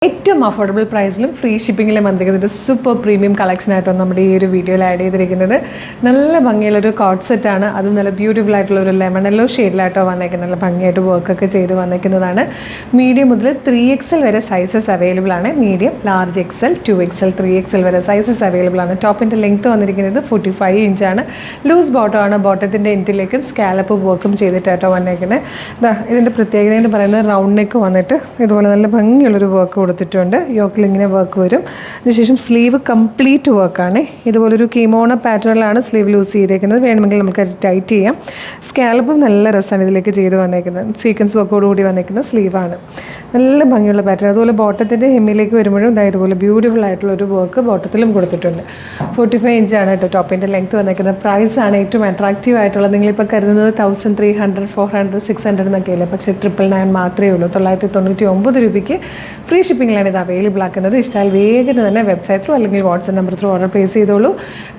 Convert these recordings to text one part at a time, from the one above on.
ഏറ്റവും affordable പ്രൈസിലും free ഷിപ്പിങ്ങിലും വന്നിരിക്കുന്നത് super premium collection ആയിട്ടാണ് നമ്മുടെ ഈ ഒരു വീഡിയോയിൽ ആഡ് ചെയ്തിരിക്കുന്നത്. നല്ല ഭംഗിയുള്ളൊരു കോട്ട് സെറ്റാണ്. അതും നല്ല ബ്യൂട്ടിഫുൾ ആയിട്ടുള്ള ഒരു ലെമൺ യെല്ലോ ഷെയ്ഡിലായിട്ടോ വന്നേക്കുന്നത്. നല്ല ഭംഗിയായിട്ട് വർക്കൊക്കെ ചെയ്ത് വന്നേക്കുന്നതാണ്. മീഡിയം മുതൽ 3XL വരെ സൈസസ് അവൈലബിൾ ആണ്. Medium, large XL, 2XL, 3XL വരെ സൈസസ് അവൈലബിൾ ആണ്. ടോപ്പിൻ്റെ ലെങ്ത്ത് വന്നിരിക്കുന്നത് 45 ഇഞ്ചാണ്. ലൂസ് ബോട്ടം ആണ്. ബോട്ടത്തിൻ്റെ എൻഡിലേക്കും സ്കാലപ്പ് വർക്കും ചെയ്തിട്ടായിട്ടോ വന്നേക്കുന്നത്. ഇതിൻ്റെ പ്രത്യേകത എന്ന് പറയുന്നത് റൗണ്ട് നെക്ക് വന്നിട്ട് ഇതുപോലെ നല്ല ഭംഗിയുള്ളൊരു വർക്ക് കൊടുത്തിട്ടുണ്ട്. യോക്കിൽ ഇങ്ങനെ വർക്ക് വരും. അതിനുശേഷം സ്ലീവ് കംപ്ലീറ്റ് വർക്കാണ്. ഇതുപോലൊരു കിമോണ പാറ്റേണിലാണ് സ്ലീവ് ലൂസ് ചെയ്തേക്കുന്നത്. വേണമെങ്കിൽ നമുക്ക് ടൈറ്റ് ചെയ്യാം. സ്കാലപ്പും നല്ല രസമാണ് ഇതിലേക്ക് ചെയ്ത് വന്നേക്കുന്നത്. സീക്വൻസ് വർക്കോടുകൂടി വന്നേക്കുന്ന സ്ലീവാണ്. നല്ല ഭംഗിയുള്ള പാറ്റേൺ. അതുപോലെ ബോട്ടത്തിൻ്റെ ഹെമ്മിലേക്ക് വരുമ്പോഴും ഇതുപോലെ ബ്യൂട്ടിഫുൾ ആയിട്ടുള്ളൊരു വർക്ക് ബോട്ടത്തിലും കൊടുത്തിട്ടുണ്ട്. 45 ഇഞ്ചാണ് കേട്ടോ ടോപ്പിൻ്റെ ലെങ്ത്ത് വന്നേക്കുന്നത്. പ്രൈസാണ് ഏറ്റവും അട്രാക്റ്റീവ് ആയിട്ടുള്ളത്. നിങ്ങളിപ്പോൾ കരുതുന്നത് 1300, 400, 600 എന്നൊക്കെയല്ലേ. പക്ഷേ 999 മാത്രമേ ഉള്ളൂ. 999 രൂപയ്ക്ക് ഫ്രീ ഷിപ്പിങ്ങിലാണ് ഇത് അവൈലബിൾ ആക്കുന്നത്. ഇഷ്ടമായാൽ വേഗം തന്നെ വെബ്സൈറ്റ് ത്രൂ അല്ലെങ്കിൽ WhatsApp number through order place ചെയ്തോളൂ.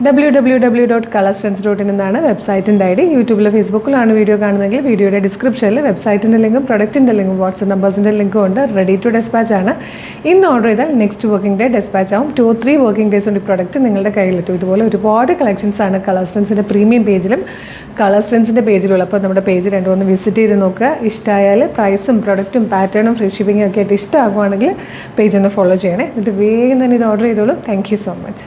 www.colorstrends.in എന്നാണ് വെബ്സൈറ്റിൻ്റെ ID. യൂട്യൂബിലോ ഫേസ്ബുക്കിലാണ് വീഡിയോ കാണുന്നതെങ്കിൽ വീഡിയോയുടെ ഡിസ്ക്രിപ്ഷനിൽ വെബ്സൈറ്റിൻ്റെ ലിങ്കും പ്രൊഡക്റ്റിൻ്റെ ലിങ്കും വാട്സ്ആപ്പ് നമ്പേഴ്സിൻ്റെ ലിങ്കും ഉണ്ട്. റെഡി ടു ഡെസ്പാച്ച് ആണ്. ഇന്ന് ഓർഡർ ചെയ്താൽ നെക്സ്റ്റ് വർക്കിംഗ് ഡേ ഡെസ്പാച്ച് ആവും. 2-3 വർക്കിംഗ് ഡേയ്സ് കൊണ്ട് ഈ പ്രൊഡക്റ്റ് നിങ്ങളുടെ കയ്യിലെത്തും. ഇതുപോലെ ഒരുപാട് കളക്ഷൻസ് ആണ് കളർസ്ട്രെൻസിൻ്റെ പ്രീമിയം പേജിലും കളർസ്ട്രെൻസിൻ്റെ പേജിലുള്ള. അപ്പോൾ നമ്മുടെ പേജ് രണ്ടുമൂന്ന് വിസിറ്റ് ചെയ്ത് നോക്കുക. ഇഷ്ടമായാൽ പ്രൈസും പ്രൊഡക്റ്റും പാറ്റേണും ഫ്രീ ഷിപ്പിങ്ങും ഒക്കെ ആയിട്ട് ഇഷ്ടമാകുവാണെങ്കിൽ പേജ് ഒന്ന് ഫോളോ ചെയ്യണേ. എന്നിട്ട് വേഗം തന്നെ ഇത് ഓർഡർ ചെയ്തോളൂ. Thank you so much.